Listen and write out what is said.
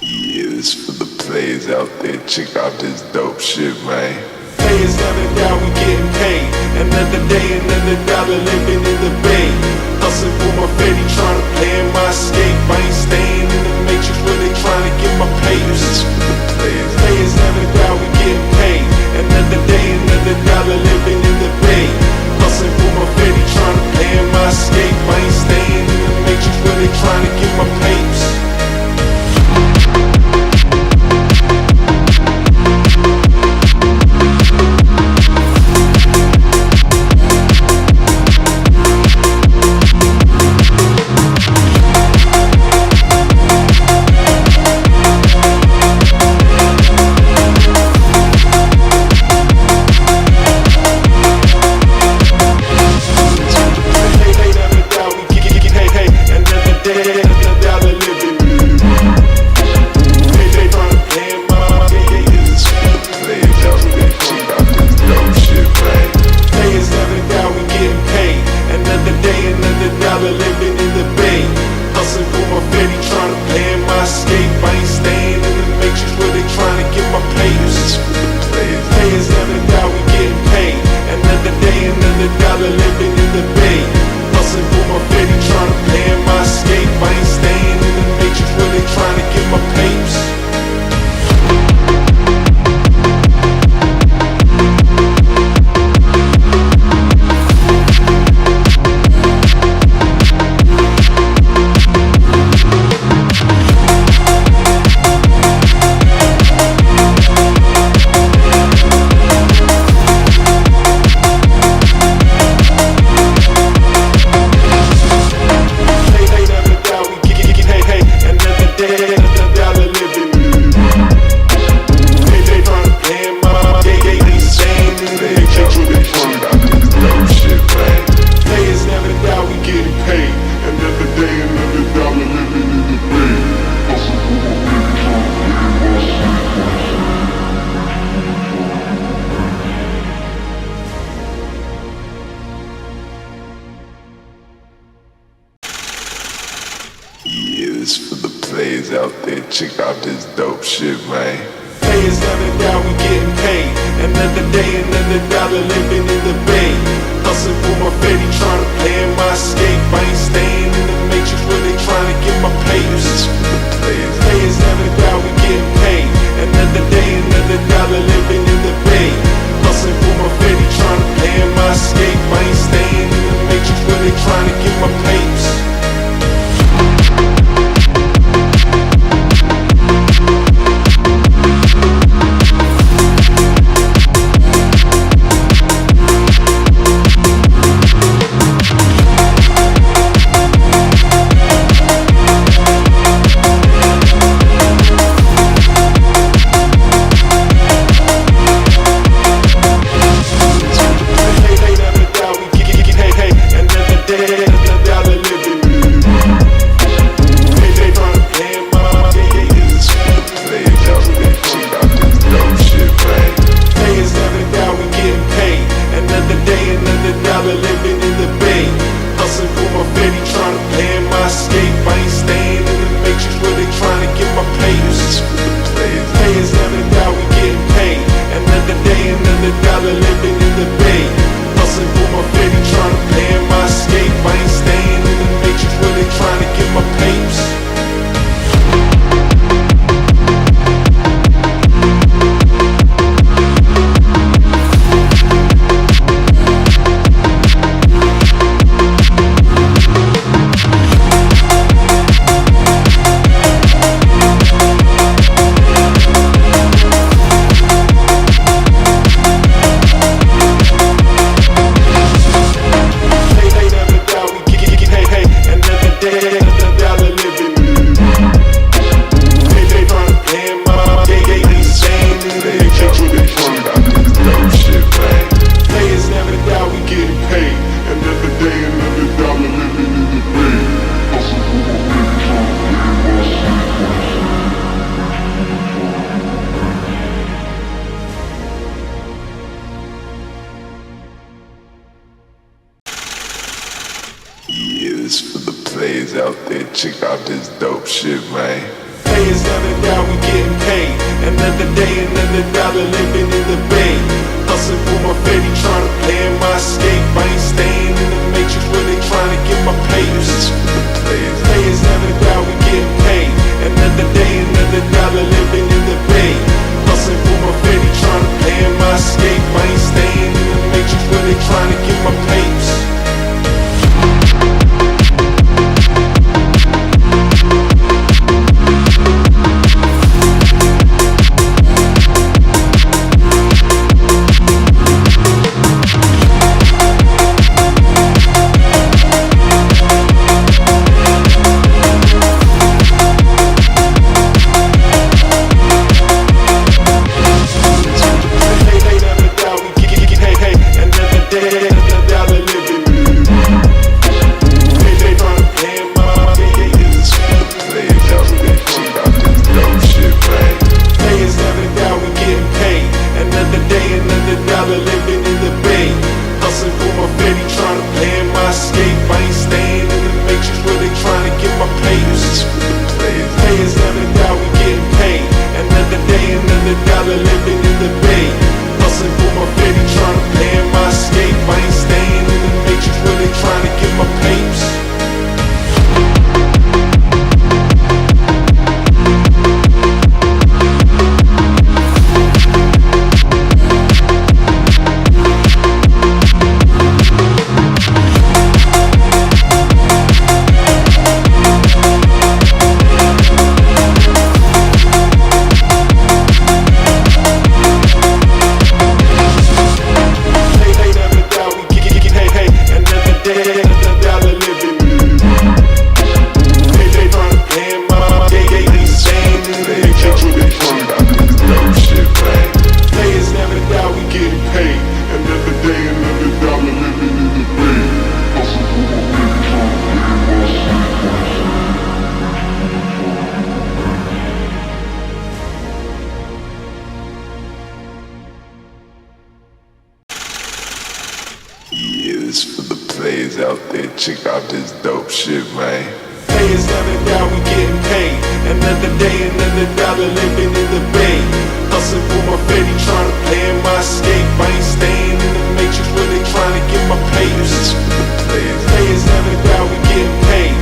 Yeah, this for the players out there. Check out this dope shit, man. Players never die, we getting paid. Another day, another dollar living in the bay. Hustling for my fetty, trying to plan my escape. I ain't staying in the matrix, really trying to get my papers. This for the players. Players never die, we getting paid. Another day, another dollar living in the bay. Hustling for my fetty, trying to plan my escape. I ain't staying in the matrix, really trying to get my papers. This for the players out there. Check out this dope shit, man. Players never die, we getting paid. Another day, another dollar living in the bay. Hustling for my fetty, trying to plan my escape. I ain't staying in the matrix, really trying to get my papers. This for the players. Players never die, we getting paid. Another day, another dollar living in the bay. Hustling for my fetty, trying to plan my escape. I ain't staying in the matrix, really trying to get my papers. Yeah, this for the players out there. Check out this dope shit, man. Players never die, we getting paid. Another day, another dollar living in the bay. Hustling for my fetty, trying to play in my escape. I ain't staying in the matrix, really trying to get my papers. Players never die, we getting paid. Another day, another dollar living in the bay. Hustling for my fetty, trying to play in my escape. I ain't staying in the matrix, really trying to get my papers. Out there, check out this dope shit, man. Players never die, we getting paid. Another day, another dollar living in the bay. Hustling for my fetty, trying to play in my escape. I ain't staying in the matrix, really trying to get my papers. Players never die, we getting paid.